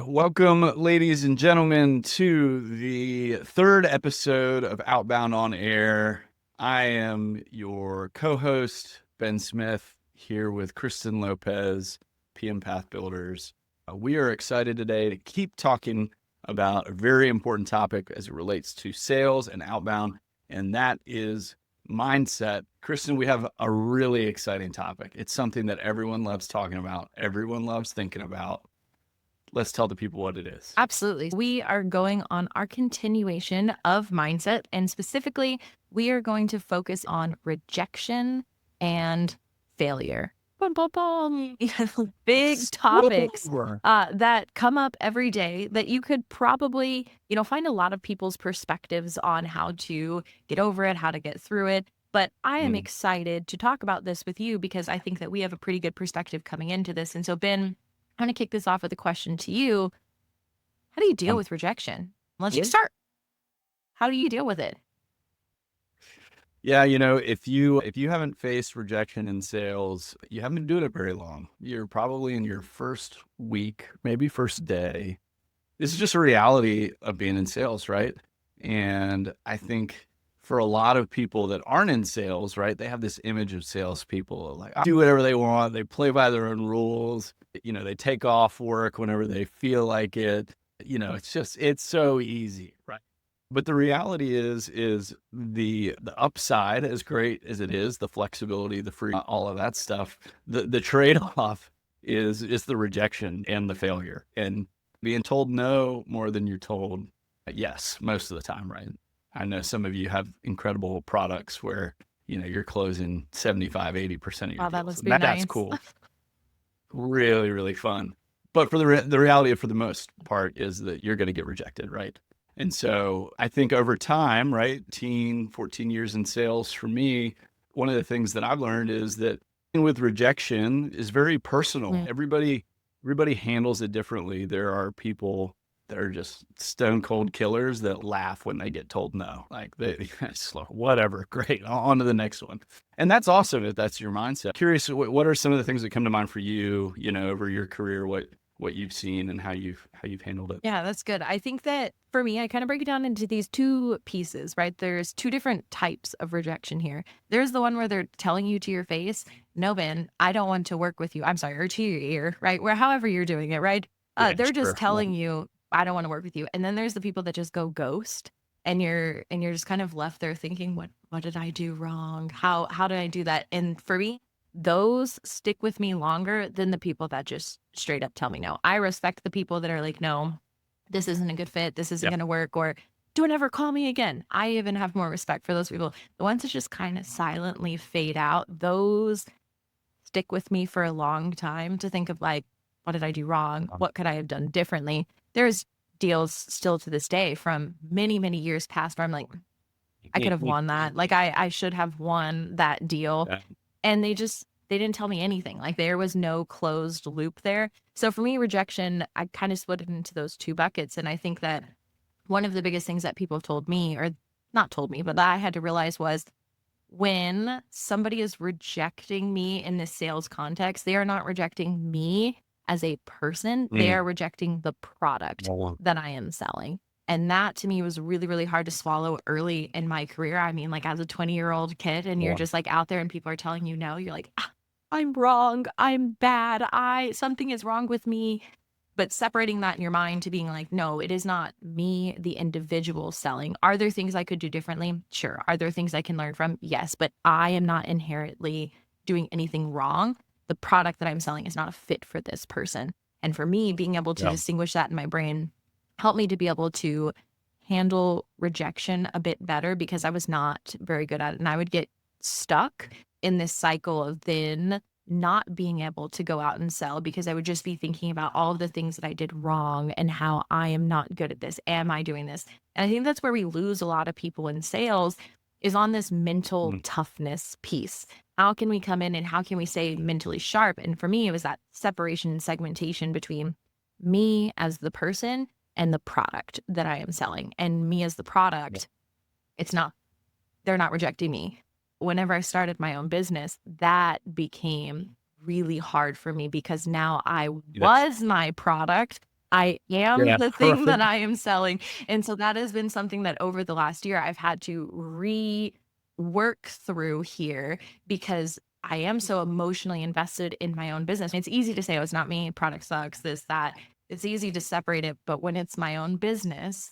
Welcome, ladies and gentlemen, to the third episode of Outbound On Air. I am your co-host, Ben Smith, here with Kristen Lopez, PM Path Builders. We are excited today to keep talking about a very important topic as it relates to sales and outbound, and that is mindset. Kristen, we have a really exciting topic. It's something that everyone loves talking about, everyone loves thinking about. Let's tell the people what it is. Absolutely. We are going on our continuation of mindset, and specifically, we are going to focus on rejection and failure. Boom, boom, boom. Big topics that come up every day that you could probably, find a lot of people's perspectives on how to get over it, how to get through it. But I am excited to talk about this with you because I think that we have a pretty good perspective coming into this. And so, Ben, I'm going to kick this off with a question to you. How do you deal with rejection? Let's just start. How do you deal with it? Yeah, if you haven't faced rejection in sales, you haven't been doing it very long. You're probably in your first week, maybe first day. This is just a reality of being in sales, right? And I think for a lot of people that aren't in sales, right, they have this image of salespeople like do whatever they want. They play by their own rules. They take off work whenever they feel like it. It's so easy, right? But the reality is the upside, as great as it is, the flexibility, the free, all of that stuff, the trade-off is the rejection and the failure and being told no more than you're told yes most of the time, right? I know some of you have incredible products where, you're closing 75, 80% of your Wow, deals. that must be nice. That's cool. Really, really fun. But for the reality for the most part is that you're going to get rejected, right? And so I think over time, right, 14 years in sales for me, one of the things that I've learned is that with rejection is very personal. Everybody handles it differently. There are people that are just stone cold killers that laugh when they get told no, like they whatever, great, on to the next one. And that's awesome if that's your mindset. Curious, what are some of the things that come to mind for you, over your career, what you've seen and how you've handled it? Yeah, that's good. I think that for me, I kind of break it down into these two pieces, right? There's two different types of rejection here. There's the one where they're telling you to your face, no, Ben, I don't want to work with you. I'm sorry, or to your ear, right? Where however you're doing it, right? They're just telling you, I don't want to work with you. And then there's the people that just go ghost and you're just kind of left there thinking, what did I do wrong? How did I do that? And for me, those stick with me longer than the people that just straight up tell me no. I respect the people that are like, no, this isn't a good fit. This isn't going to work, or don't ever call me again. I even have more respect for those people. The ones that just kind of silently fade out, those stick with me for a long time to think of like, what did I do wrong? What could I have done differently? There's deals still to this day from many, many years past where I'm like, I could have won that. Like I should have won that deal. And they didn't tell me anything. Like there was no closed loop there. So for me, rejection, I kind of split it into those two buckets. And I think that one of the biggest things that people have told me, or not told me, but that I had to realize was when somebody is rejecting me in this sales context, they are not rejecting me as a person. They are rejecting the product that I am selling. And that to me was really, really hard to swallow early in my career. I mean, like as a 20-year-old kid and you're just like out there and people are telling you no, you're like, I'm wrong. I'm bad. Something is wrong with me. But separating that in your mind to being like, no, it is not me, the individual selling. Are there things I could do differently? Sure. Are there things I can learn from? Yes. But I am not inherently doing anything wrong. The product that I'm selling is not a fit for this person. And for me, being able to distinguish that in my brain helped me to be able to handle rejection a bit better because I was not very good at it. And I would get stuck in this cycle of then not being able to go out and sell because I would just be thinking about all of the things that I did wrong and how I am not good at this. Am I doing this? And I think that's where we lose a lot of people in sales is on this mental toughness piece. How can we come in and how can we stay mentally sharp? And for me, it was that separation and segmentation between me as the person and the product that I am selling. And me as the product, they're not rejecting me. Whenever I started my own business, that became really hard for me because now I was my product I am Yeah. the thing Right. that I am selling. And so that has been something that over the last year I've had to work through here because I am so emotionally invested in my own business. It's easy to say, oh, it's not me, product sucks, this, that. It's easy to separate it. But when it's my own business,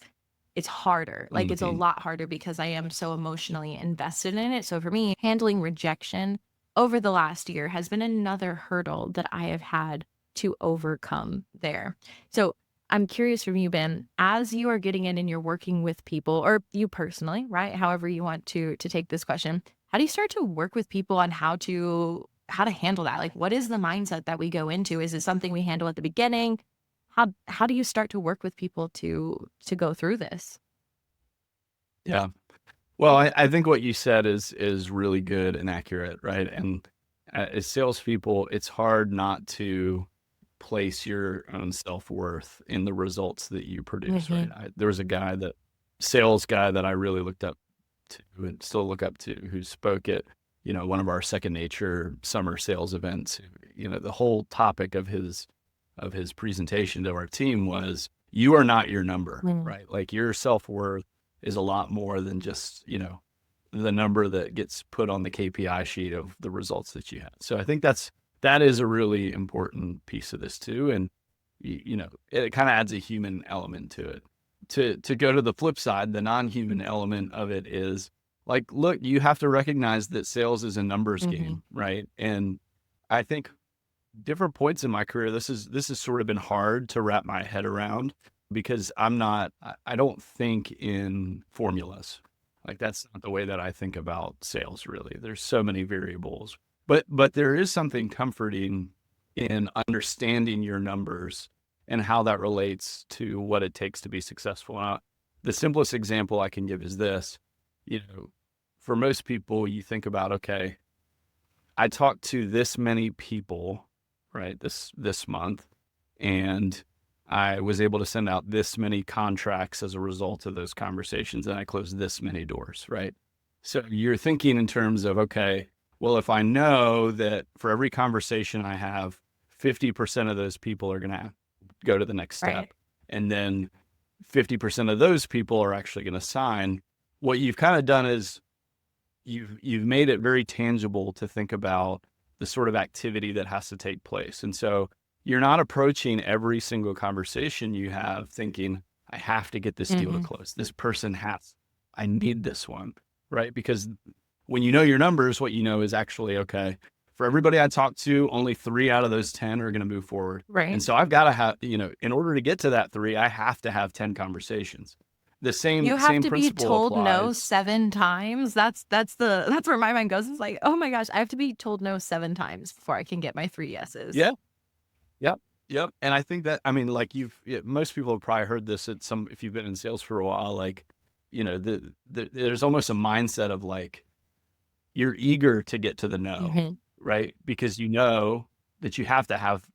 it's harder. Like it's a Mhm. lot harder because I am so emotionally invested in it. So for me, handling rejection over the last year has been another hurdle that I have had to overcome there. So I'm curious from you, Ben, as you are getting in and you're working with people, or you personally, right? However you want to take this question, how do you start to work with people on how to handle that? Like what is the mindset that we go into? Is it something we handle at the beginning? How do you start to work with people to go through this? Yeah. Well, I think what you said is really good and accurate, right? And as salespeople, it's hard not to place your own self-worth in the results that you produce, right? Mhm. There was a sales guy that I really looked up to and still look up to, who spoke at, one of our Second Nature summer sales events. The whole topic of his presentation to our team was, you are not your number, Mm. right? Like your self-worth is a lot more than just, the number that gets put on the KPI sheet of the results that you had. So I think that is a really important piece of this too. And it kind of adds a human element to it. To go to the flip side, the non-human element of it is like, look, you have to recognize that sales is a numbers Mhm. game, right? And I think different points in my career, this has sort of been hard to wrap my head around because I don't think in formulas. Like that's not the way that I think about sales really. There's so many variables. But there is something comforting in understanding your numbers and how that relates to what it takes to be successful. The simplest example I can give is this. You know, for most people, you think about, okay, I talked to this many people, right, this month, and I was able to send out this many contracts as a result of those conversations, and I closed this many doors, right? So you're thinking in terms of, okay, well, if I know that for every conversation I have, 50% of those people are going to go to the next Right. step, and then 50% of those people are actually going to sign, what you've kind of done is you've made it very tangible to think about the sort of activity that has to take place. And so you're not approaching every single conversation you have thinking, I have to get this deal to Mhm. close. This person I need this one, right? Because when you know your numbers, what you know is actually, okay, for everybody I talk to, only 3 out of those 10 are going to move forward. And Right. so I've got to have, in order to get to that 3, I have to have 10 conversations. The You have same to be principle told no applies. 7 times. That's where my mind goes. It's like, "Oh my gosh, I have to be told no 7 times before I can get my 3 yeses." Yeah. Yep. Yep. And I think that, I mean, like most people have probably heard this if you've been in sales for a while, like, there's almost a mindset of like, you're eager to get to the no, Mhm. right? Because you know that you have to have,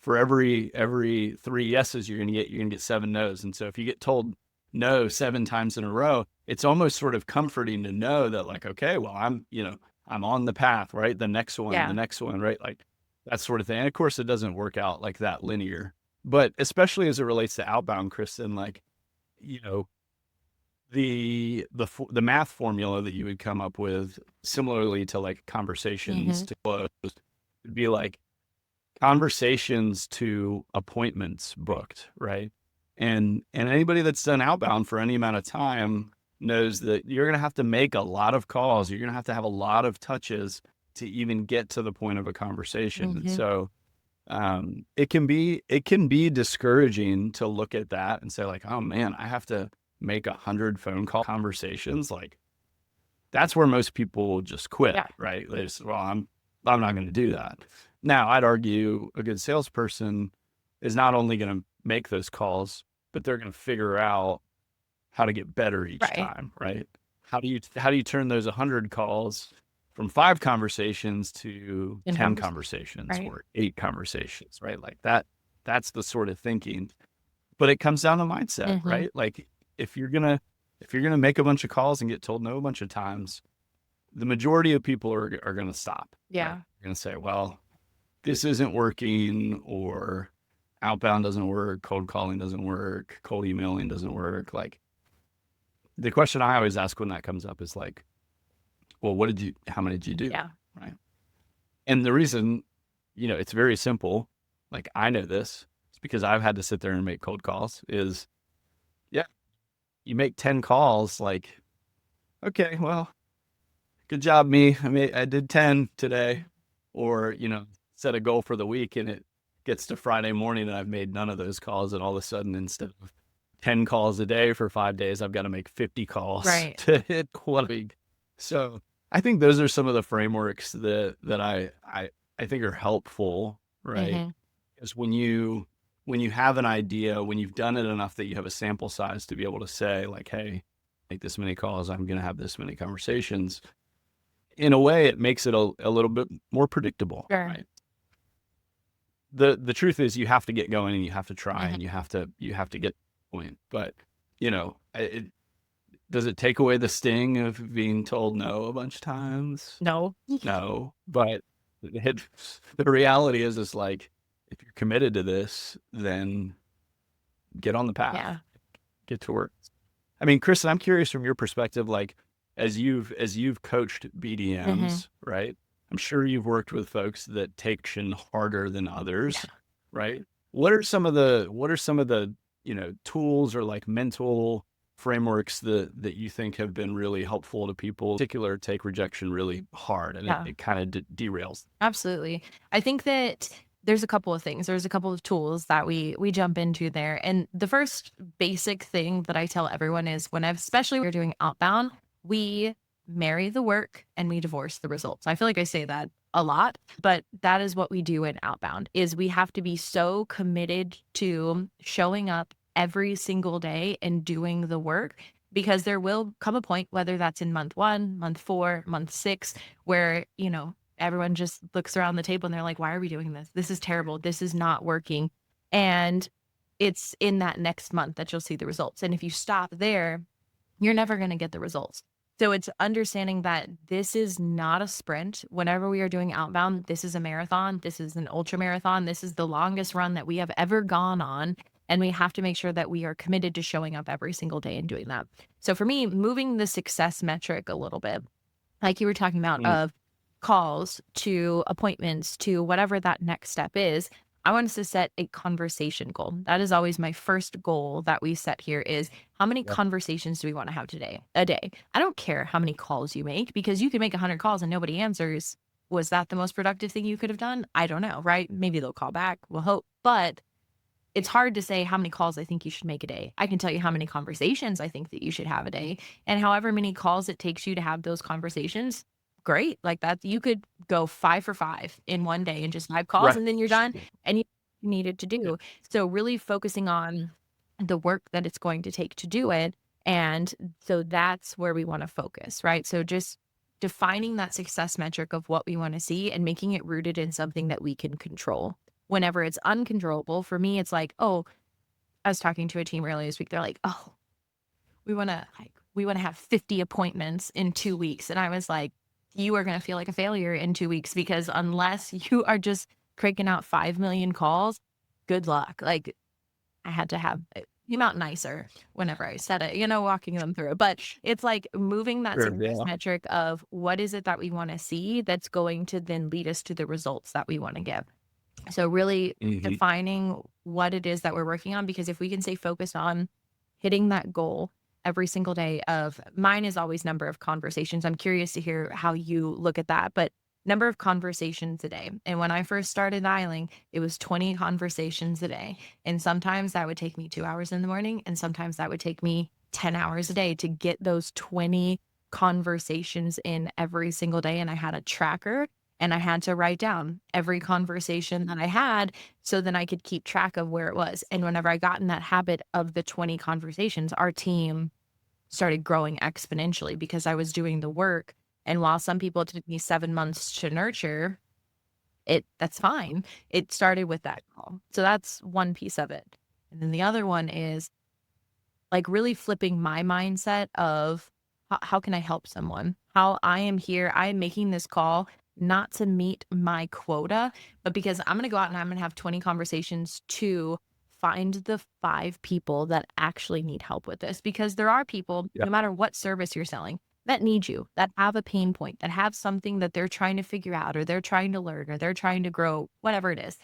for every 3 yeses you're going to get 7 no's. And so if you get told no 7 times in a row, it's almost sort of comforting to know that like, okay, well, I'm on the path, right? The Yeah. next one, right? Like that sort of thing. And of course it doesn't work out like that linear, but especially as it relates to outbound, Kristen, like, you know, the math formula that you would come up with similarly to like conversations Mhm. to close would be like conversations to appointments booked, right? And anybody that's done outbound for any amount of time knows that you're going to have to make a lot of calls. You're going to have a lot of touches to even get to the point of a conversation. And Mhm. so it can be discouraging to look at that and say like, oh man, I have to make 100 phone call conversations. Like that's where most people just quit, Yeah. right? They just, well, I'm not going to do that. Now, I'd argue a good salesperson is not only going to make those calls, but they're going to figure out how to get better each Right. time, right? How do you turn those 100 calls from 5 conversations to In 10 convers conversations right. or 8 conversations, right? Like that's the sort of thinking. But it comes down to mindset, Mhm. right? Like if you're going to if you're going to make a bunch of calls and get told no a bunch of times, the majority of people are going to stop, right? Yeah. They're going to say, well, this isn't working, or outbound doesn't work, cold calling doesn't work, cold emailing doesn't work. Like, the question I always ask when that comes up is like, well, how many did you do? Yeah. Right. And the reason, it's very simple. Like, I know this. It's because I've had to sit there and make cold calls is, yeah, you make 10 calls, like, okay, well, good job, me. I did 10 today. Or, set a goal for the week and it gets to Friday morning and I've made none of those calls. And all of a sudden, instead of 10 calls a day for 5 days, I've got to make 50 calls Right. to hit quality. So I think those are some of the frameworks that I think are helpful, right? Mm-hmm. Because when you have an idea, when you've done it enough that you have a sample size to be able to say like, hey, make this many calls, I'm going to have this many conversations. In a way, it makes it a little bit more predictable, Sure. right? The truth is you have to get going and you have to try Mm-hmm. and you have to get going. But, does it take away the sting of being told no a bunch of times? No. No, but the reality is like, if you're committed to this, then get on the path, Yeah. get to work. I mean, Kristen, I'm curious from your perspective, like as you've coached BDMs, right? I'm sure you've worked with folks that take action harder than others, right? What are some of the, tools or like mental frameworks that you think have been really helpful to people, in particular, take rejection really hard and Yeah. it kind of derails? Absolutely. I think that there's a couple of things. There's a couple of tools that we jump into there. And the first basic thing that I tell everyone is especially when we're doing outbound, we marry the work and we divorce the results. I feel like I say that a lot, but that is what we do in outbound is we have to be so committed to showing up every single day and doing the work because there will come a point, whether that's in month 1, month 4, month 6, where, everyone just looks around the table and they're like, why are we doing this? This is terrible. This is not working. And it's in that next month that you'll see the results. And if you stop there, you're never going to get the results. So it's understanding that this is not a sprint. Whenever we are doing outbound, this is a marathon. This is an ultra marathon. This is the longest run that we have ever gone on. And we have to make sure that we are committed to showing up every single day and doing that. So for me, moving the success metric a little bit, like you were talking about, Mm. of calls to appointments to whatever that next step is, I want us to set a conversation goal. That is always my first goal that we set here is how many Yeah. conversations do we want to have a day? I don't care how many calls you make because you can make 100 calls and nobody answers. Was that the most productive thing you could have done? I don't know, right? Maybe they'll call back. We'll hope. But it's hard to say how many calls I think you should make a day. I can tell you how many conversations I think that you should have a day. And however many calls it takes you to have those conversations, great. Like that, you could go 5 for 5 in one day and just 5 calls Right. and then you're done and you needed to Yeah. do. So really focusing on the work that it's going to take to do it. And so that's where we want to focus, right? So just defining that success metric of what we want to see and making it rooted in something that we can control. Whenever it's uncontrollable, for me, it's like, oh, I was talking to a team earlier this week. They're like, oh, we want to have 50 appointments in 2 weeks. And I was like, you are going to feel like a failure in 2 weeks because unless you are just cranking out 5 million calls, good luck. Like I had to have it came out nicer whenever I said it, walking them through it. But it's like moving that Sure, success yeah. metric of what is it that we want to see that's going to then lead us to the results that we want to give. So really Mhm. defining what it is that we're working on, because if we can stay focused on hitting that goal every single day of mine is always number of conversations. I'm curious to hear how you look at that, but number of conversations a day. And when I first started dialing, it was 20 conversations a day. And sometimes that would take me 2 hours in the morning. And sometimes that would take me 10 hours a day to get those 20 conversations in every single day. And I had a tracker and I had to write down every conversation that I had so then I could keep track of where it was. And whenever I got in that habit of the 20 conversations, our team started growing exponentially because I was doing the work. And while some people it took me 7 months to nurture, that's fine. It started with that call. So that's one piece of it. And then the other one is like really flipping my mindset of how can I help someone? How I am here, I am making this call not to meet my quota, but because I'm going to go out and I'm going to have 20 conversations to find the 5 people that actually need help with this. Because there are people, Yeah. no matter what service you're selling, that need you, that have a pain point, that have something that they're trying to figure out, or they're trying to learn, or they're trying to grow, whatever it is.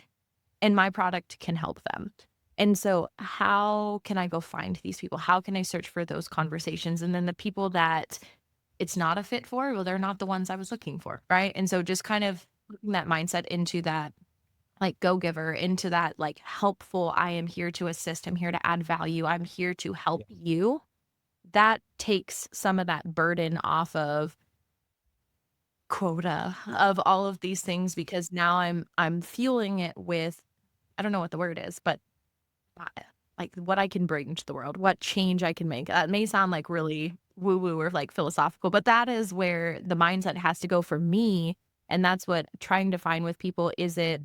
And my product can help them. And so, how can I go find these people? How can I search for those conversations? And then the people that it's not a fit for, well, they're not the ones I was looking for. Right. And so, just kind of putting that mindset into that, like, go giver, into that, like, helpful, I am here to assist, I'm here to add value, I'm here to help you. That takes some of that burden off of quota of all of these things, because now I'm fueling it with, I don't know what the word is, but like what I can bring to the world, what change I can make. That may sound like really woo woo or like philosophical, but that is where the mindset has to go for me. And that's what trying to find with people. Is it,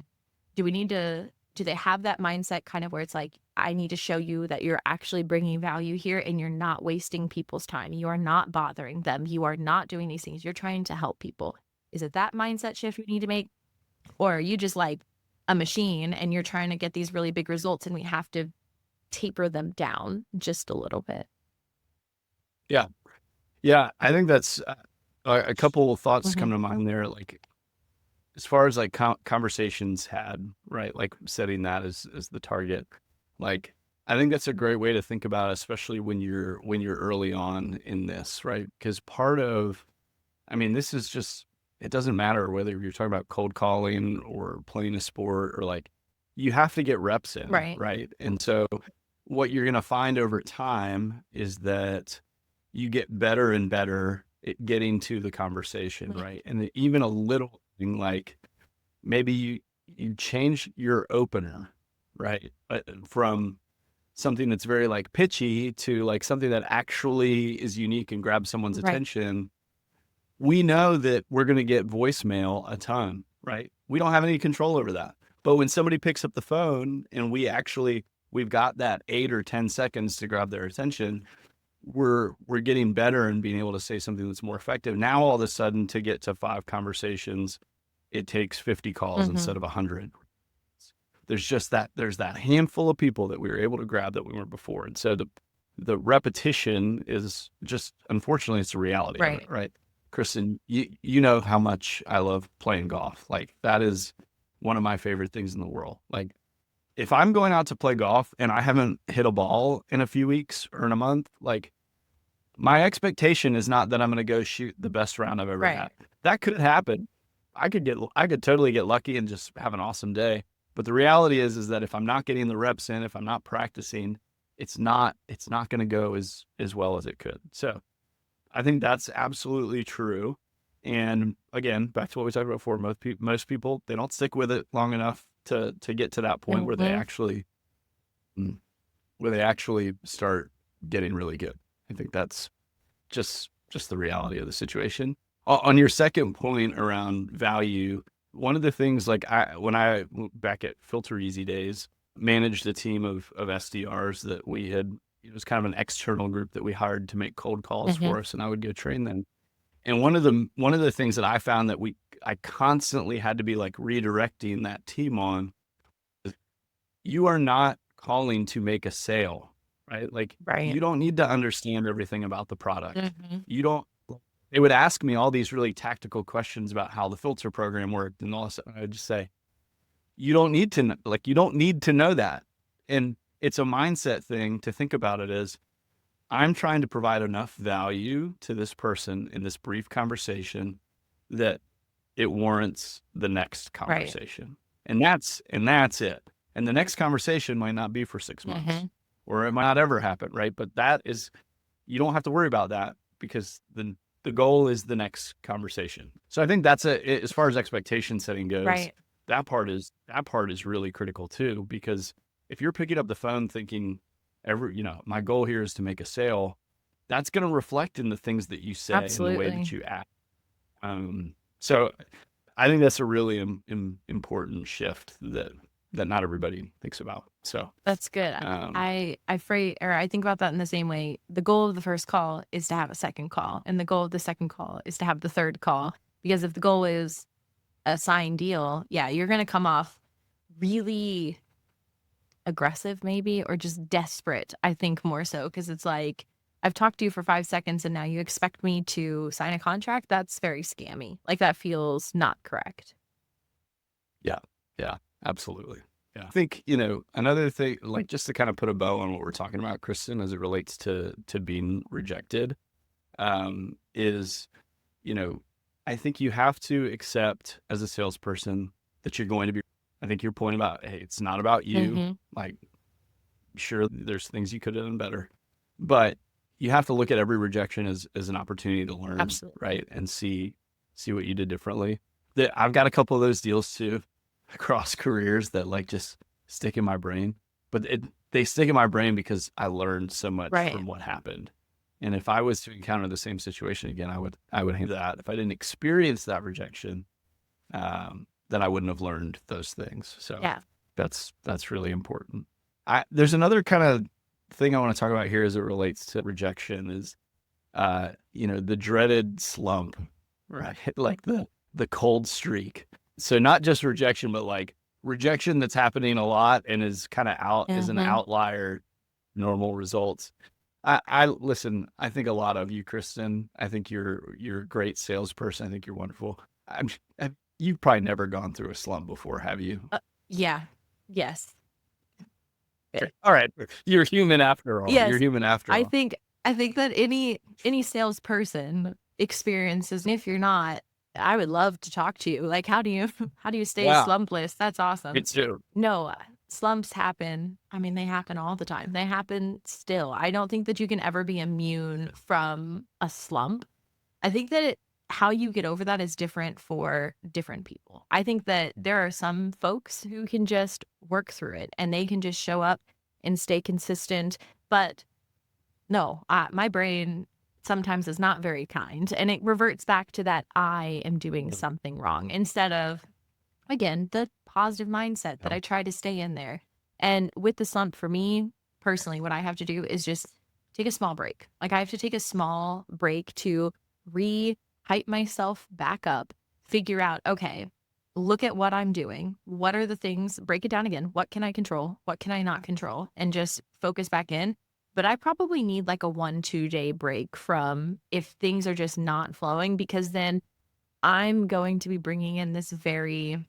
do we need to, do they have that mindset kind of where it's like, I need to show you that you're actually bringing value here and you're not wasting people's time. You are not bothering them. You are not doing these things. You're trying to help people. Is it that mindset shift we need to make? Or are you just like a machine and you're trying to get these really big results and we have to taper them down just a little bit? Yeah. Yeah. I think that's a couple of thoughts Mhm. come to mind there. Like, as far as like conversations had, right? Like setting that as the target. Like, I think that's a great way to think about it, especially when you're early on in this, right? Because part of, I mean, this is just, it doesn't matter whether you're talking about cold calling or playing a sport, or like, you have to get reps in, Right. right? And so what you're going to find over time is that you get better and better at getting to the conversation, Right. right? And even a little thing like, maybe you change your opener, right? From something that's very like pitchy to like something that actually is unique and grabs someone's Right. attention. We know that we're going to get voicemail a ton, right? We don't have any control over that. But when somebody picks up the phone and we've got that 8 or 10 seconds to grab their attention, we're getting better and being able to say something that's more effective. Now, all of a sudden, to get to 5 conversations, it takes 50 calls instead of 100. There's that handful of people that we were able to grab that we weren't before. And so the repetition is just, unfortunately, it's the reality of Right. it, right? Kristen, you know how much I love playing golf. Like, that is one of my favorite things in the world. Like, if I'm going out to play golf and I haven't hit a ball in a few weeks or in a month, like, my expectation is not that I'm going to go shoot the best round I've ever Right. had. That could happen. I could totally get lucky and just have an awesome day. But the reality is that if I'm not getting the reps in, if I'm not practicing, it's not going to go as well as it could. So I think that's absolutely true. And again, back to what we talked about before, most people, they don't stick with it long enough to get to that point where they actually start getting really good. I think that's just the reality of the situation. On your second point around value, one of the things, like, when I back at Filter Easy days, managed a team of SDRs that we had, it was kind of an external group that we hired to make cold calls for us, and I would go train them. And one of the things that I found that I constantly had to be like redirecting that team on, you are not calling to make a sale, right? Like, Right. you don't need to understand everything about the product. Mhm. You don't, they would ask me all these really tactical questions about how the filter program worked and all this. I would just say, you don't need to you don't need to know that. And it's a mindset thing to think about it as, I'm trying to provide enough value to this person in this brief conversation that it warrants the next Right. conversation. And that's it. And the next conversation might not be for 6 months, or it might not ever happen, right? But that is, you don't have to worry about that, because the goal is the next conversation. So I think that's as far as expectation setting goes, Right. that part is really critical too, because if you're picking up the phone thinking, my goal here is to make a sale, that's going to reflect in the things that you say and the way that Absolutely. you act. So I think that's a really important shift that not everybody thinks about. So That's good. I think about that in the same way. The goal of the first call is to have a second call, and the goal of the second call is to have the third call. Because if the goal is a signed deal, yeah, you're going to come off really aggressive maybe, or just desperate, I think more so, because it's like, I've talked to you for 5 seconds and now you expect me to sign a contract. That's very scammy. Like, that feels not correct. Yeah. Yeah, absolutely. Yeah. I think, you know, another thing, like just to kind of put a bow on what we're talking about, Kristen, as it relates to being rejected, is, you know, I think you have to accept as a salesperson that you're going to be, I think your point about, hey, it's not about you. Mm-hmm. Like, sure, there's things you could have done better, but you have to look at every rejection as an opportunity to learn, Absolutely. right? And see what you did differently. I've got a couple of those deals too across careers that like just stick in my brain, but they stick in my brain because I learned so much Right. from what happened. And if I was to encounter the same situation again, I would handle that. If I didn't experience that rejection, then I wouldn't have learned those things. So Yeah. that's really important. There's another kind of thing I want to talk about here as it relates to rejection is, you know, the dreaded slump, right? Like the cold streak. So not just rejection, but like rejection that's happening a lot and is kind of is an Mm-hmm. outlier, normal results. I listen, I think a lot of you, Kristen. I think you're a great salesperson. I think you're wonderful. You've probably never gone through a slump before, have you? Yeah. Yes. Okay. All right. You're human after all. You're Yes. human after I all. think I think that any salesperson experiences, and if you're not, I would love to talk to you. Like, how do you how do you stay Yeah, slumpless? That's me awesome. too. No, slumps happen. I mean, they happen all the time. They happen still. I don't think that you can ever be immune from a slump. I think that how you get over that is different for different people. I think that there are some folks who can just work through it and they can just show up and stay consistent. But no, my brain sometimes is not very kind, and it reverts back to that I am doing Mm. something wrong instead of, again, the positive mindset that Yeah. I try to stay in there. And with the slump, for me personally, what I have to do is just take a small break. Like, I have to take a small break to hype myself back up, figure out, okay, look at what I'm doing. What are the things, break it down again. What can I control? What can I not control? And just focus back in. But I probably need like a 1-2 day break from if things are just not flowing, because then I'm going to be bringing in this very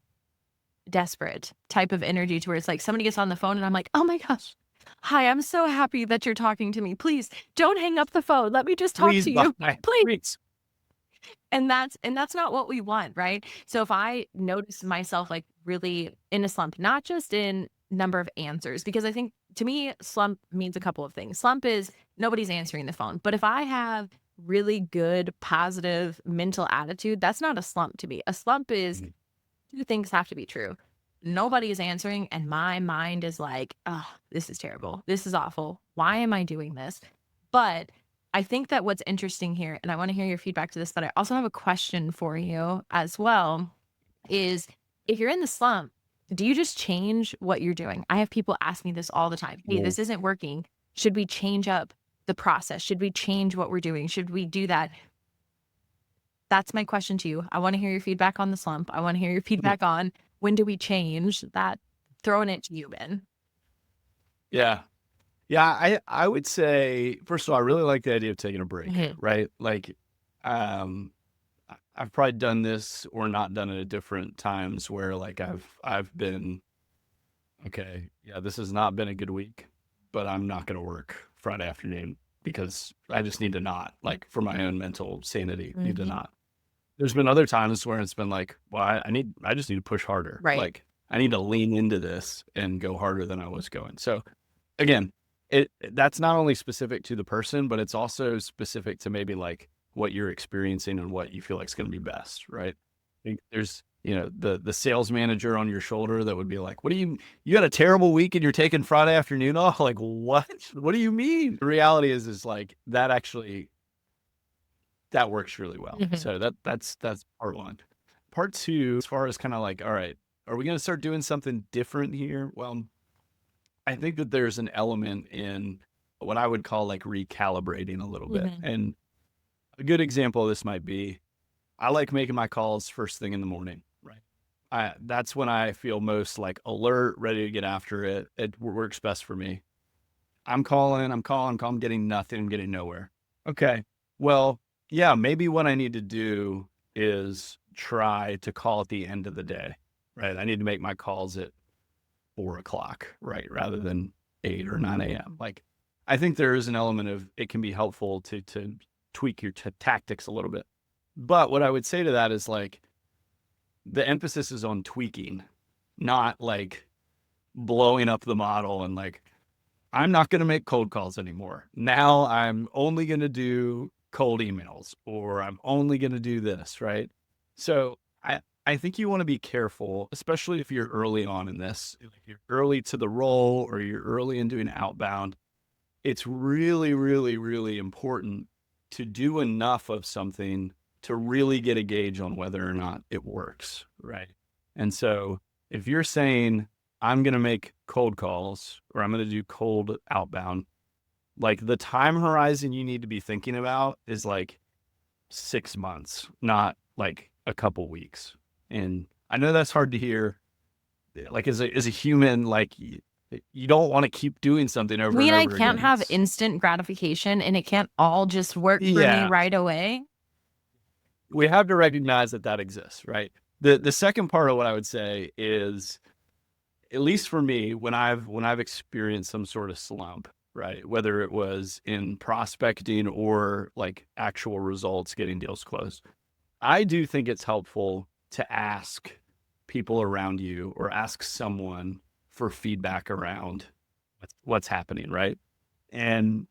desperate type of energy to where it's like somebody gets on the phone and I'm like, oh my gosh, hi, I'm so happy that you're talking to me. Please don't hang up the phone. Let me just talk Please to you. buy. Please. Please. And that's not what we want, right? So if I notice myself like really in a slump, not just in number of answers, because I think to me, slump means a couple of things. Slump is nobody's answering the phone. But if I have really good, positive mental attitude, that's not a slump to me. A slump is Mhm. two things have to be true. Nobody is answering, and my mind is like, oh, this is terrible. This is awful. Why am I doing this? But I think that what's interesting here, and I want to hear your feedback to this, but I also have a question for you as well, is if you're in the slump, do you just change what you're doing? I have people ask me this all the time. Hey, Yeah. this isn't working. Should we change up the process? Should we change what we're doing? Should we do that? That's my question to you. I want to hear your feedback on the slump. I want to hear your feedback on when do we change that, throwing it to you, Ben. Yeah. Yeah, I would say, first of all, I really like the idea of taking a break, Mhm. right? Like, I've probably done this or not done it at different times where like I've been, okay, yeah, this has not been a good week, but I'm not going to work Friday afternoon because I just need to not, like, for my own mental sanity, need to Mhm. not. There's been other times where it's been like, well, I just need to push harder. Right. Like, I need to lean into this and go harder than I was going. So again, that's not only specific to the person, but it's also specific to maybe like what you're experiencing and what you feel like is going to be best, right? I think there's, you know, the sales manager on your shoulder that would be like, what do you had a terrible week and you're taking Friday afternoon off? Like, what? What do you mean? The reality is like that actually, that works really well. Mhm. So that's part one. Part two, as far as kind of like, all right, are we going to start doing something different here? Well, I think that there's an element in what I would call like recalibrating a little bit. Mhm. And a good example of this might be I like making my calls first thing in the morning, right? That's when I feel most like alert, ready to get after it. It works best for me. I'm calling, getting nothing, getting nowhere. Okay. Well, yeah, maybe what I need to do is try to call at the end of the day, right? I need to make my calls at 4 o'clock, right? Rather than 8 or 9 a.m. Like, I think there is an element of it can be helpful to tweak your tactics a little bit. But what I would say to that is like the emphasis is on tweaking, not like blowing up the model and like, I'm not going to make cold calls anymore. Now I'm only going to do cold emails, or I'm only going to do this, right? So I think you want to be careful, especially if you're early on in this. If you're early to the role or you're early in doing outbound, it's really, really, really important to do enough of something to really get a gauge on whether or not it works, right? And so if you're saying, I'm going to make cold calls or I'm going to do cold outbound, like the time horizon you need to be thinking about is like 6 months, not like a couple weeks. And I know that's hard to hear. Like as a human, like you don't want to keep doing something over and I over can't again. have instant gratification and it can't all just work for me right away. We have to recognize that exists, right? The second part of what I would say is, at least for me, when I've experienced some sort of slump, right? Whether it was in prospecting or like actual results, getting deals closed, I do think it's helpful to ask people around you or ask someone for feedback around what's happening, right? And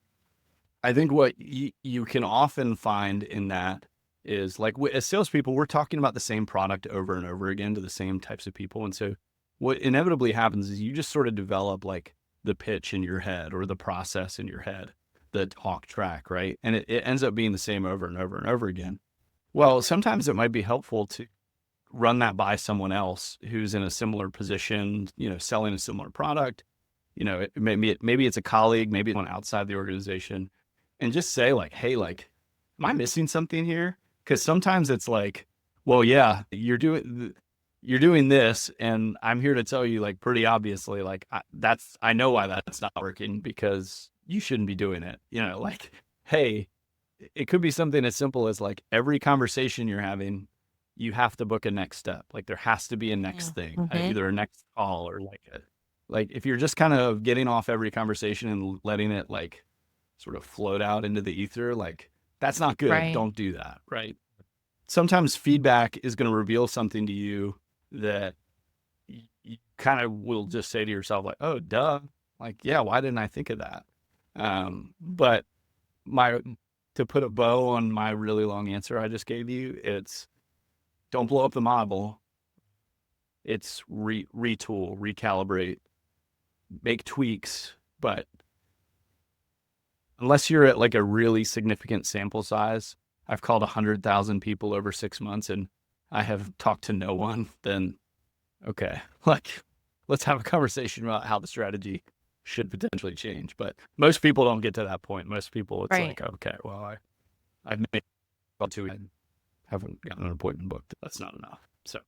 I think what you can often find in that is like, as salespeople, we're talking about the same product over and over again to the same types of people. And so what inevitably happens is you just sort of develop like the pitch in your head or the process in your head, the talk track, right? And it ends up being the same over and over and over again. Well, sometimes it might be helpful to run that by someone else who's in a similar position, selling a similar product. Maybe it's a colleague, maybe one outside the organization, and just say like, hey, like, am I missing something here? Because sometimes it's like, well, yeah, you're doing this, and I'm here to tell you, like, pretty obviously, like, I know why that's not working, because you shouldn't be doing it. Like, hey, it could be something as simple as like every conversation you're having, you have to book a next step. Like there has to be a next thing, either a next call or like if you're just kind of getting off every conversation and letting it like sort of float out into the ether, like that's not good. Right. Don't do that. Right. Sometimes feedback is going to reveal something to you that you kind of will just say to yourself like, oh, duh. Like, yeah, why didn't I think of that? But to put a bow on my really long answer I just gave you, it's don't blow up the model. It's retool, recalibrate, make tweaks. But unless you're at like a really significant sample size, I've called 100,000 people over 6 months and I have talked to no one, then okay, like let's have a conversation about how the strategy should potentially change. But most people don't get to that point. Most people, it's like, okay, well, I've made about 2 weeks. I haven't gotten an appointment booked. That's not enough. So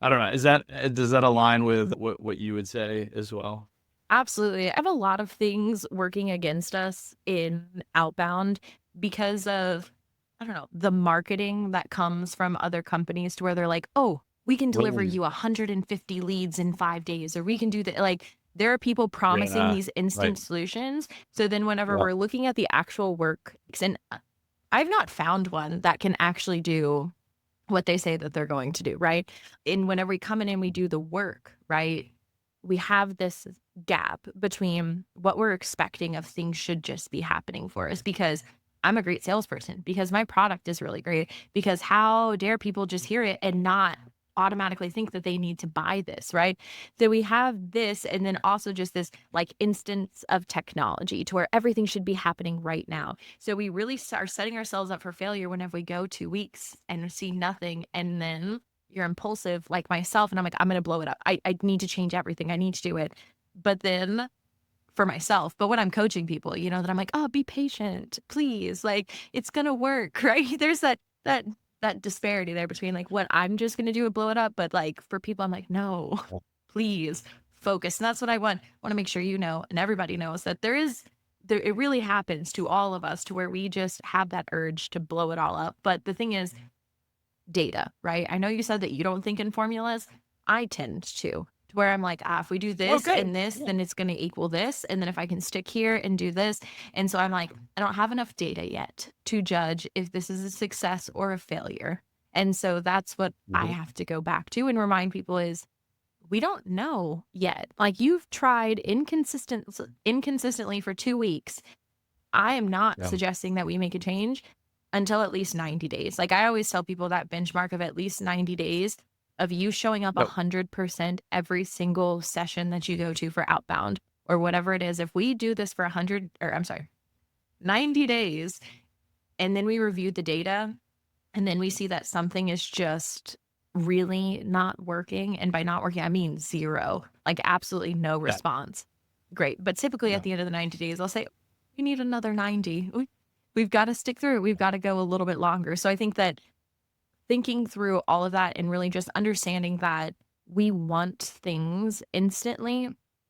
I don't know. Does that align with what you would say as well? Absolutely. I have a lot of things working against us in outbound because of, I don't know, the marketing that comes from other companies to where they're like, oh, we can deliver you 150 leads in 5 days, or we can do that. Like there are people promising these instant solutions. So then whenever we're looking at the actual work, and I've not found one that can actually do what they say that they're going to do, right? And whenever we come in and we do the work, right, we have this gap between what we're expecting of things should just be happening for us, because I'm a great salesperson, because my product is really great, because how dare people just hear it and not automatically think that they need to buy this, right? So we have this, and then also just this like instance of technology to where everything should be happening right now. So we really are setting ourselves up for failure whenever we go 2 weeks and see nothing, and then you're impulsive like myself and I'm like, I'm going to blow it up. I need to change everything. I need to do it. But then for myself, but when I'm coaching people, that I'm like, oh, be patient, please. Like it's going to work, right? There's that that disparity there between like what I'm just going to do and blow it up. But like for people, I'm like, no, please focus. And that's what I want to make sure you know, and everybody knows that it really happens to all of us to where we just have that urge to blow it all up. But the thing is, data, right? I know you said that you don't think in formulas. I tend to where I'm like, if we do this Okay. and this, then it's going to equal this. And then if I can stick here and do this. And so I'm like, I don't have enough data yet to judge if this is a success or a failure. And so that's what I have to go back to and remind people is we don't know yet. Like you've tried inconsistently for 2 weeks. I am not suggesting that we make a change until at least 90 days. Like I always tell people that benchmark of at least 90 days of you showing up 100% every single session that you go to for outbound or whatever it is. If we do this for 90 days, and then we review the data and then we see that something is just really not working. And by not working, I mean zero, like absolutely no response. Great. But typically at the end of the 90 days, I'll say, we need another 90. We've got to stick through it. We've got to go a little bit longer. So I think that thinking through all of that and really just understanding that we want things instantly,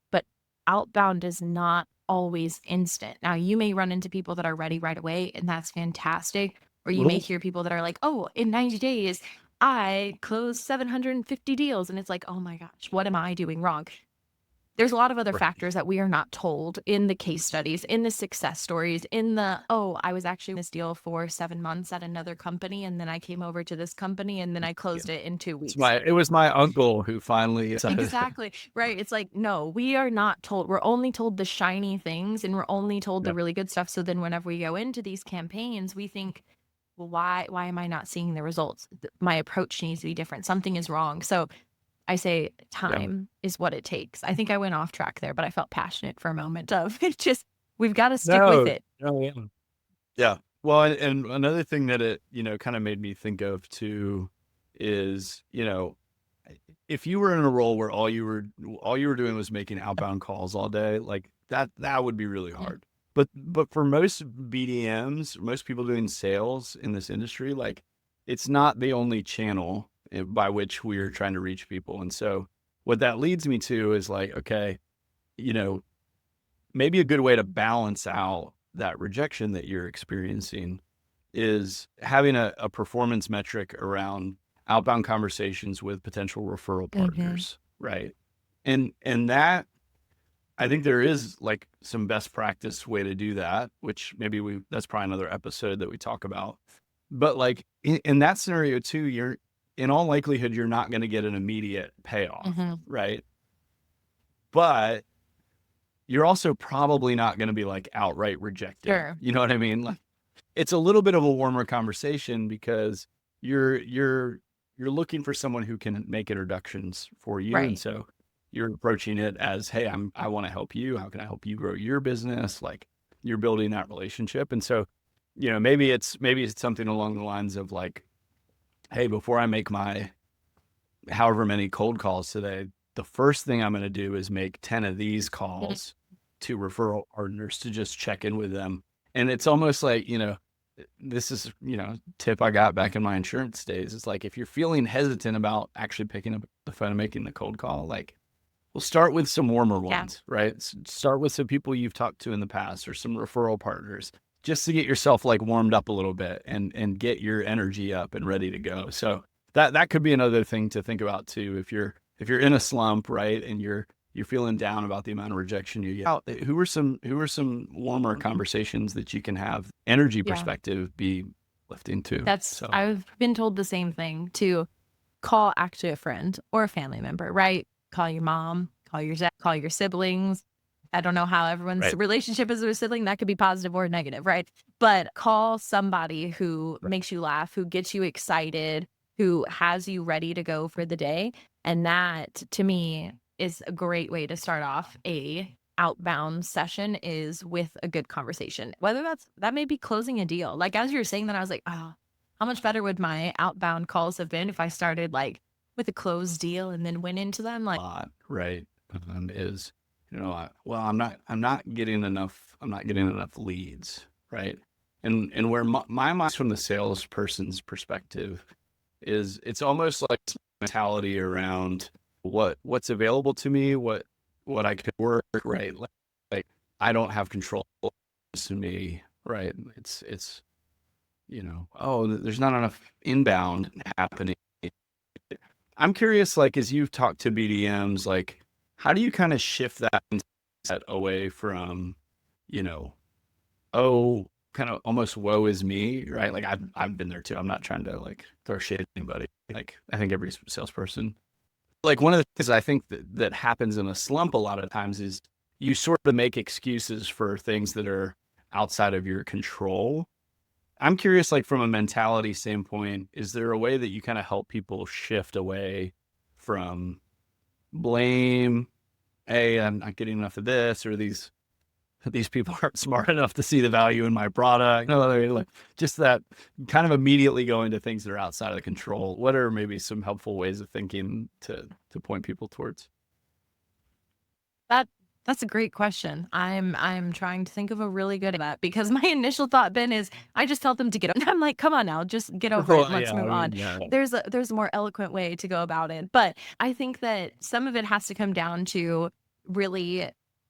but outbound is not always instant. Now, you may run into people that are ready right away, and that's fantastic. Or you may hear people that are like, oh, in 90 days, I closed 750 deals. And it's like, oh my gosh, what am I doing wrong? There's a lot of other factors that we are not told in the case studies, in the success stories, in the, I was actually in this deal for 7 months at another company. And then I came over to this company and then I closed it in 2 weeks. It was my uncle who finally. Exactly. Right. It's like, no, we are not told. We're only told the shiny things and we're only told the really good stuff. So then whenever we go into these campaigns, we think, well, why am I not seeing the results? My approach needs to be different. Something is wrong. So I say time is what it takes. I think I went off track there, but I felt passionate for a moment of it. Just, we've got to stick with it. Yeah. Well, and another thing that it, kind of made me think of too is, if you were in a role where all you were doing was making outbound calls all day, like that would be really hard. But for most BDMs, most people doing sales in this industry, like it's not the only channel by which we are trying to reach people. And so what that leads me to is like, okay, maybe a good way to balance out that rejection that you're experiencing is having a performance metric around outbound conversations with potential referral partners. Right. And that, I think there is like some best practice way to do that, which maybe that's probably another episode that we talk about. But like in that scenario too, in all likelihood, you're not going to get an immediate payoff, right? But you're also probably not going to be like outright rejected. Sure. You know what I mean? Like, it's a little bit of a warmer conversation because you're looking for someone who can make introductions for you. Right. And so you're approaching it as, hey, I want to help you. How can I help you grow your business? Like you're building that relationship. And so, maybe it's something along the lines of like, hey, before I make my however many cold calls today, the first thing I'm going to do is make 10 of these calls to referral partners to just check in with them. And it's almost like, this is, tip I got back in my insurance days. It's like, if you're feeling hesitant about actually picking up the phone and making the cold call, like we'll start with some warmer ones, right? Start with some people you've talked to in the past or some referral partners, just to get yourself like warmed up a little bit and get your energy up and ready to go. So that could be another thing to think about too. If you're in a slump, right, and you're feeling down about the amount of rejection you get out, who are some warmer conversations that you can have energy perspective be lifting too? I've been told the same thing, to call actually a friend or a family member, right? Call your mom, call your dad, call your siblings. I don't know how everyone's relationship is with a sibling. That could be positive or negative, right? But call somebody who makes you laugh, who gets you excited, who has you ready to go for the day. And that, to me, is a great way to start off a outbound session, is with a good conversation. Whether that may be closing a deal. Like as you're saying that, I was like, oh, how much better would my outbound calls have been if I started like with a closed deal and then went into them like, right. Is, I'm not getting enough leads, right? And where my mind's from the salesperson's perspective is it's almost like mentality around what's available to me, what I could work, right? Like I don't have control to me, right? It's oh, there's not enough inbound happening. I'm curious, like as you've talked to BDMs, like how do you kind of shift that mindset away from, you know, oh, kind of almost woe is me, right? Like I've been there too. I'm not trying to like throw shade at anybody. Like I think every salesperson, like one of the things I think that happens in a slump a lot of times is you sort of make excuses for things that are outside of your control. I'm curious, like from a mentality standpoint, is there a way that you kind of help people shift away from blame? Hey, I'm not getting enough of this, or these people aren't smart enough to see the value in my product. No, I mean, like just that kind of immediately going to things that are outside of the control. What are maybe some helpful ways of thinking to point people towards? That that's a great question. I'm trying to think of a really good that because my initial thought, Ben, is I just tell them to get up. I'm like, come on now, just get over it. Well, Let's yeah, I move on. mean, yeah. There's a more eloquent way to go about it. But I think that some of it has to come down to really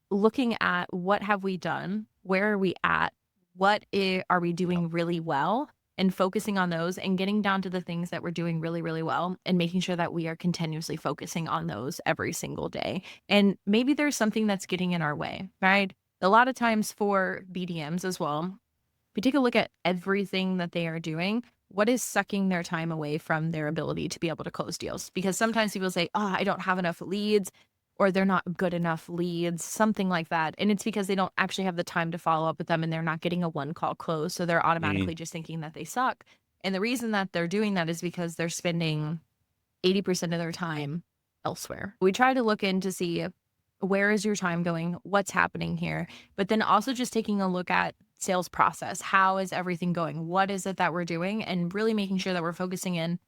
looking at what have we done? Where are we at? Are we doing really well? And focusing on those and getting down to the things that we're doing really, really well and making sure that we are continuously focusing on those every single day. And maybe there's something that's getting in our way, right? A lot of times for BDMs as well, we take a look at everything that they are doing. What is sucking their time away from their ability to be able to close deals? Because sometimes people say, oh, I don't have enough leads or they're not good enough leads, something like that. And it's because they don't actually have the time to follow up with them and they're not getting a one call close. So they're Mm, automatically just thinking that they suck. And the reason that they're doing that is because they're spending 80% of their time elsewhere. We try to look in to see where is your time going? What's happening here? But then also just taking a look at sales process. How is everything going? What is it that we're doing? And really making sure that we're focusing in.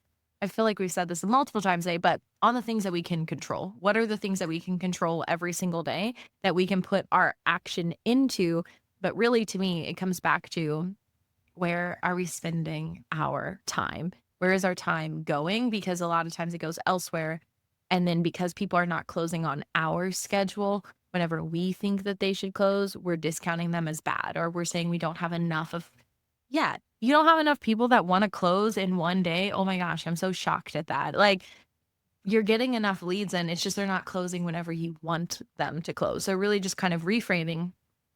I feel like we've said this multiple times today, but on the things that we can control. What are the things that we can control every single day that we can put our action into? But really, to me, it comes back to where are we spending our time? Where is our time going? Because a lot of times it goes elsewhere. And then because people are not closing on our schedule, whenever we think that they should close, we're discounting them as bad, or we're saying we don't have enough of, yeah, you don't have enough people that want to close in one day. Oh my gosh, I'm so shocked at that. Like, you're getting enough leads and it's just they're not closing whenever you want them to close. So really just kind of reframing,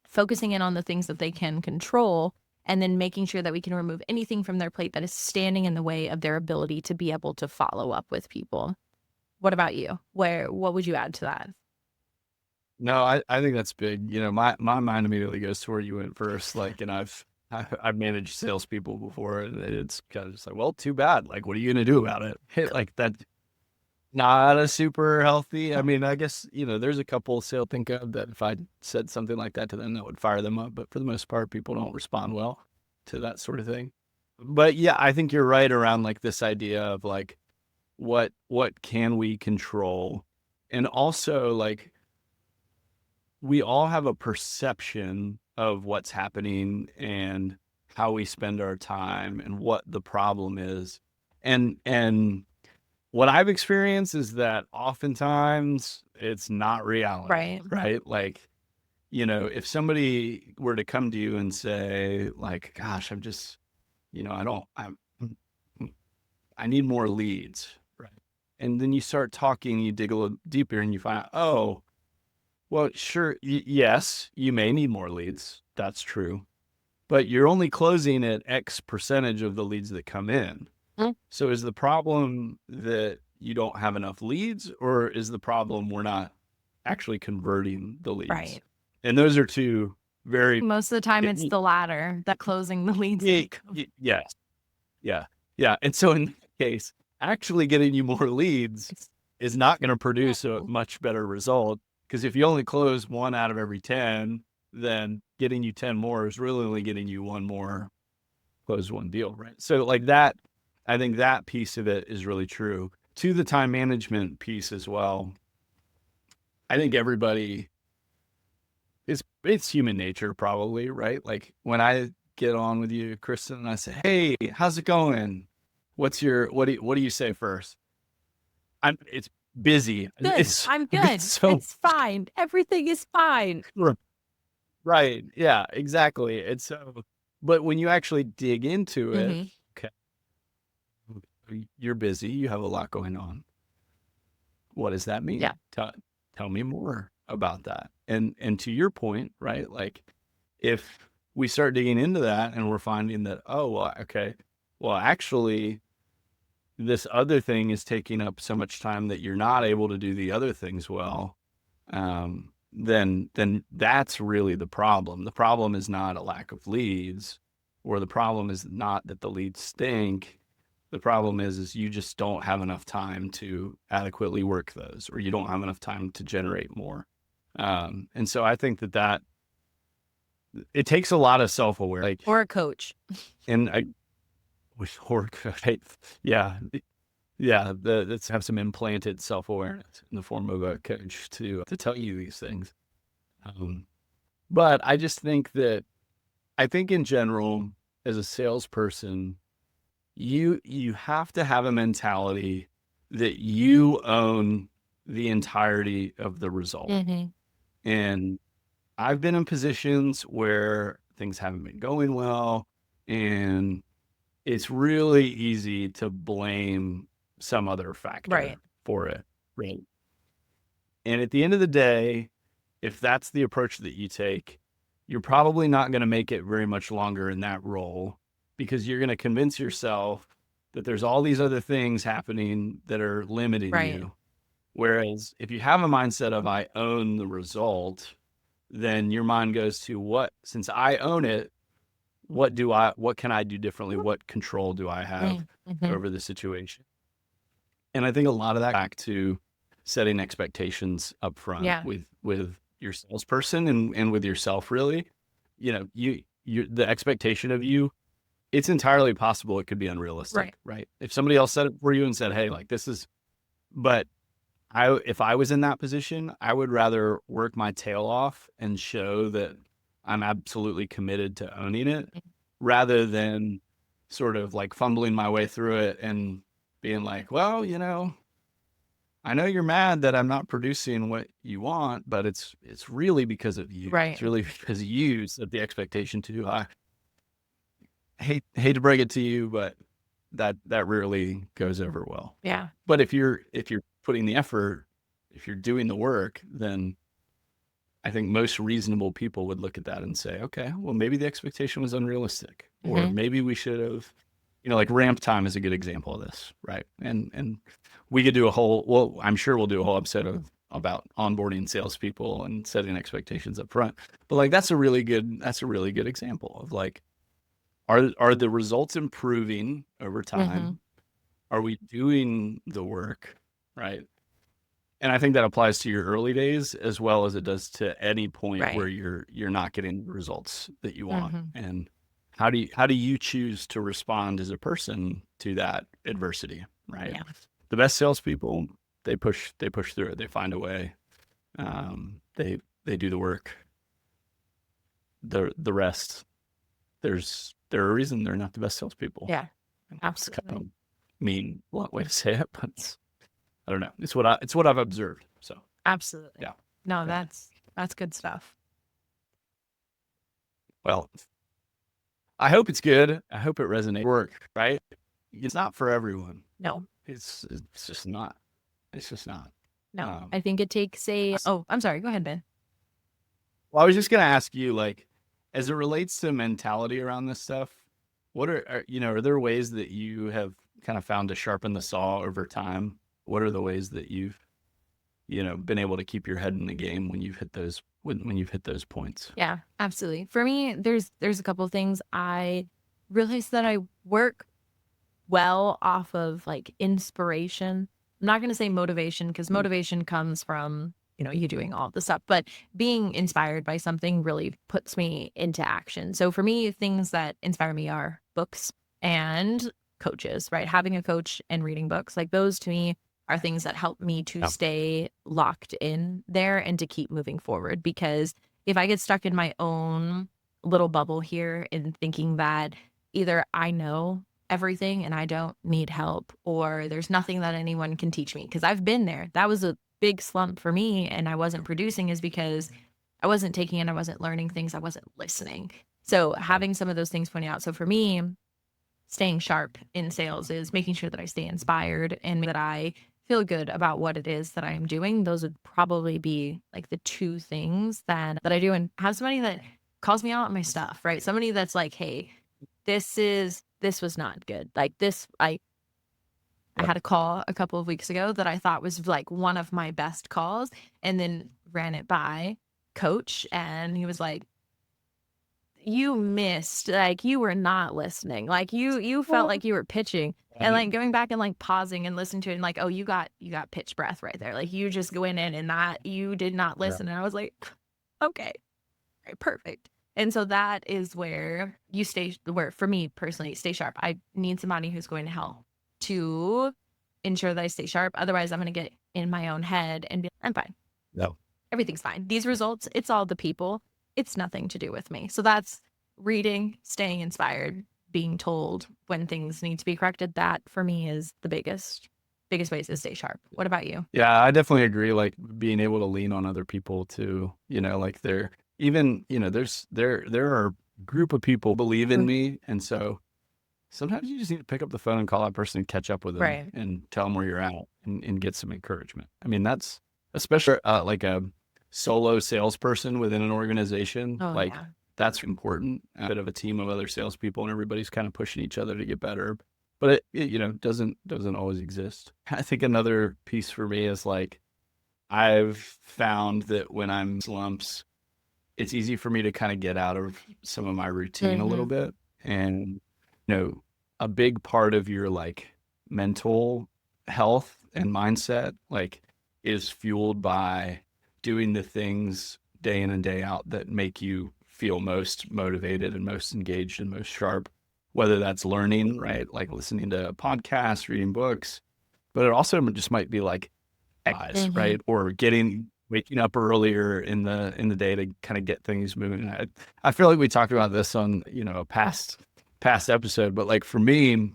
focusing in on the things that they can control and then making sure that we can remove anything from their plate that is standing in the way of their ability to be able to follow up with people. What about you? What would you add to that? no, I think that's big. My mind immediately goes to where you went first. Like, and I've managed salespeople before, and it's kind of just like, well, too bad. Like, what are you gonna do about it? Like that, not a super healthy. I mean, I guess there's a couple sales think of that if I said something like that to them, that would fire them up. But for the most part, people don't respond well to that sort of thing. But yeah, I think you're right around like this idea of like what can we control, and also like we all have a perception of what's happening and how we spend our time and what the problem is. And what I've experienced is that oftentimes it's not reality, Right. right? Like, if somebody were to come to you and say, like, gosh, I'm just, I don't, I need more leads, right? And then you start talking, you dig a little deeper and you find out, oh, well, sure. Yes, you may need more leads. That's true. But you're only closing at X percentage of the leads that come in. Mm. So is the problem that you don't have enough leads, or is the problem we're not actually converting the leads? Right. And those are two very, Most of the time it's the latter that closing the leads. yes. Yeah. Yeah. And so in that case, actually getting you more leads is not going to produce a much better result, because if you only close 1 out of every 10, then getting you 10 more is really only getting you one more close one deal, right? So like that, I think that piece of it is really true. To the time management piece as well, I think everybody it's human nature probably, right? Like when I get on with you, Kristen, and I say, "Hey, how's it going? What do you say first?" It's busy. Good. I'm good. So It's fine. Everything is fine. right. Yeah, exactly. And so, but when you actually dig into it, hmm okay, you're busy, you have a lot going on. What does that Yeah. mean? Tell me more about that. And to your point, right? Like if we start digging into that and we're finding that, oh, well, okay, well, actually, this other thing is taking up so much time that you're not able to do the other things well, then that's really the problem. The problem is not a lack of leads, or the problem is not that the leads stink. The problem is you just don't have enough time to adequately work those, or you don't have enough time to generate more. And so I think that it takes a lot of self-awareness, like, Or a coach. and I wish, or right, yeah, yeah, let's have some implanted self-awareness in the form of a coach to tell you these things. Um, but I think in general, as a salesperson, you have to have a mentality that you own the entirety of the result. hmm And I've been in positions where things haven't been going well, and it's really easy to blame some other factor Right. for it. Right. And at the end of the day, if that's the approach that you take, you're probably not going to make it very much longer in that role, because you're going to convince yourself that there's all these other things happening that are limiting Right. you. Whereas if you have a mindset of I own the result, then your mind goes to since I own it, what can I do differently? What control do I have Mm-hmm. over the situation? And I think a lot of that back to setting expectations up front Yeah. with your salesperson and with yourself, really. You know, the expectation of you, it's entirely possible it could be unrealistic, right? If somebody else said it for you and said, "Hey, like this is," but if I was in that position, I would rather work my tail off and show that I'm absolutely committed to owning it, rather than sort of like fumbling my way through it and being like, "Well, I know you're mad that I'm not producing what you want, but it's really because of you. It's Right. really because you set the expectation too high." Hate to break it to you, but that rarely goes over well. Yeah. But if you're putting the effort, if you're doing the work, then I think most reasonable people would look at that and say, okay, well, maybe the expectation was unrealistic, or hmm maybe we should have, like ramp time is a good example of this, right? And we could do I'm sure we'll do a whole episode about onboarding salespeople and setting expectations up front. But like that's a really good example of like, are the results improving over time? hmm Are we doing the work, right? And I think that applies to your early days as well as it does to any point where Right. you're not getting the results that you want. hmm And how do you choose to respond as a person to that adversity, right? Yeah. The best salespeople, they push through it. They find a way. They do the work. The rest, there's a reason they're not the best salespeople. Yeah. It's Absolutely. kind of mean, blunt way to say it, but I don't know. It's what I've observed. So Absolutely. yeah. No, Yeah. that's good stuff. Well, I hope it's good. I hope it resonates. Work, right? It's not for everyone. No. It's just not. It's just not. No. I think it takes oh, I'm sorry. Go ahead, Ben. Well, I was just gonna ask you, like, as it relates to mentality around this stuff, what are there ways that you have kind of found to sharpen the saw over time? What are the ways that you've been able to keep your head in the game when you've hit those when you've hit those points? Yeah, absolutely. For me, there's a couple of things. I realized that I work well off of like inspiration. I'm not going to say motivation, because motivation comes from, you doing all the stuff, but being inspired by something really puts me into action. So for me, things that inspire me are books and coaches, right? Having a coach and reading books, like those to me are things that help me to Yeah. stay locked in there and to keep moving forward. Because if I get stuck in my own little bubble here in thinking that either I know everything and I don't need help, or there's nothing that anyone can teach me. Because I've been there. That was a big slump for me, and I wasn't producing is because I wasn't taking in, I wasn't learning things, I wasn't listening. So having some of those things pointed out. So for me, staying sharp in sales is making sure that I stay inspired and that I feel good about what it is that I am doing. Those would probably be like the two things that I do, and have somebody that calls me out on my stuff, right? Somebody that's like, hey, this was not good. Like this, I had a call a couple of weeks ago that I thought was like one of my best calls, and then ran it by coach, and he was like, you missed, like you were not listening, like you felt like you were pitching, and like going back and like pausing and listening to it and like, oh, you got pitch breath right there, like you just went in and that you did not listen. And I was like, okay, right, perfect. And so that is where you stay, where for me personally, stay sharp. I need somebody who's going to help to ensure that I stay sharp. Otherwise I'm going to get in my own head and be, I'm fine. No. Everything's fine. These results, it's all the people. It's nothing to do with me. So that's reading, staying inspired, being told when things need to be corrected. That for me is the biggest ways to stay sharp. What about you? Yeah, I definitely agree. Like being able to lean on other people to, like they're even, there are a group of people believe in me. And so sometimes you just need to pick up the phone and call that person and catch up with them, Right. and tell them where you're at and get some encouragement. I mean, that's especially like a solo salesperson within an organization. Oh, that's important. A bit of a team of other salespeople, and everybody's kind of pushing each other to get better. But it doesn't always exist. I think another piece for me is like, I've found that when I'm slumps, it's easy for me to kind of get out of some of my routine a little bit. And, a big part of your like mental health and mindset, like, is fueled by doing the things day in and day out that make you feel most motivated and most engaged and most sharp, whether that's learning, right? Like listening to podcasts, reading books, but it also just might be like exercise, right? Or waking up earlier in the day to kind of get things moving. I feel like we talked about this on, a past episode, but like for me,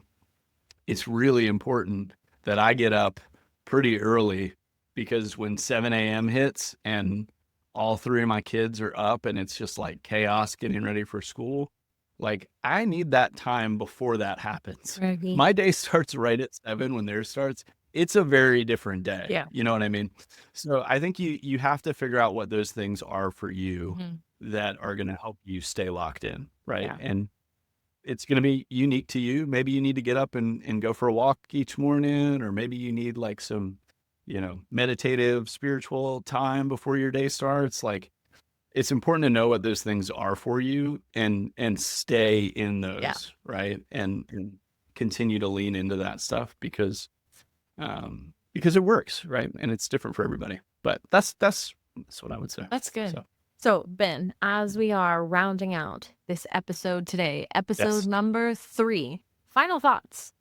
it's really important that I get up pretty early, because when 7 a.m. hits and all three of my kids are up and it's just like chaos getting ready for school, like I need that time before that happens. Right. My day starts right at 7 when theirs starts. It's a very different day. Yeah. You know what I mean? So I think you have to figure out what those things are for you that are going to help you stay locked in, right? Yeah. And it's going to be unique to you. Maybe you need to get up and go for a walk each morning, or maybe you need like some, meditative, spiritual time before your day starts. Like, it's important to know what those things are for you and stay in those, right? And continue to lean into that stuff because it works, right? And it's different for everybody. But that's what I would say. That's good. So Ben, as we are rounding out this episode today, episode number 3, final thoughts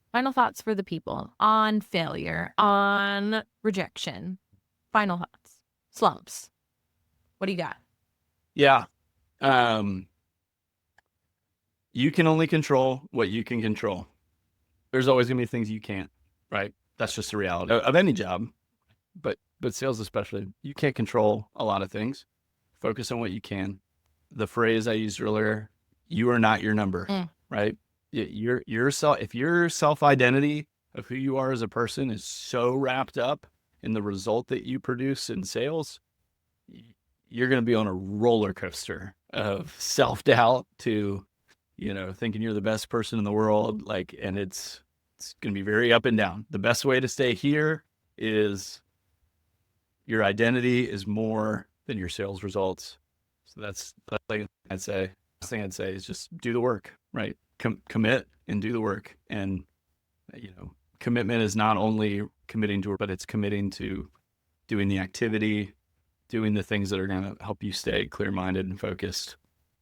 for the people on failure, on rejection, final thoughts, slumps. What do you got? Yeah. You can only control what you can control. There's always going to be things you can't, right? That's just the reality of any job, but sales especially. You can't control a lot of things. Focus on what you can. The phrase I used earlier, you are not your number, right? If your self-identity of who you are as a person is so wrapped up in the result that you produce in sales, you're going to be on a roller coaster of self-doubt to, thinking you're the best person in the world. Like, and it's going to be very up and down. The best way to stay here is your identity is more than your sales results. So that's the thing I'd say. The thing I'd say is just do the work, right? Commit and do the work. And, commitment is not only committing to it, but it's committing to doing the activity, doing the things that are going to help you stay clear-minded and focused.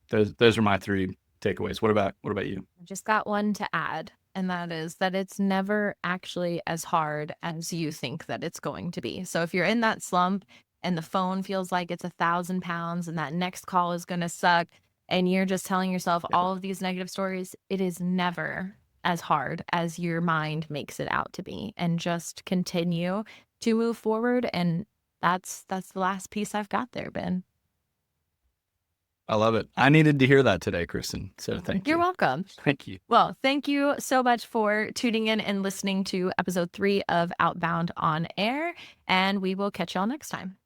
Those are my 3 takeaways. What about you? I just got one to add, and that is that it's never actually as hard as you think that it's going to be. So if you're in that slump and the phone feels like it's 1,000 pounds and that next call is going to suck and you're just telling yourself all of these negative stories, it is never as hard as your mind makes it out to be. And just continue to move forward. And that's the last piece I've got there, Ben. I love it. I needed to hear that today, Kristen. So thank you. You're welcome. Thank you. Well, thank you so much for tuning in and listening to episode 3 of Outbound On Air. And we will catch y'all next time.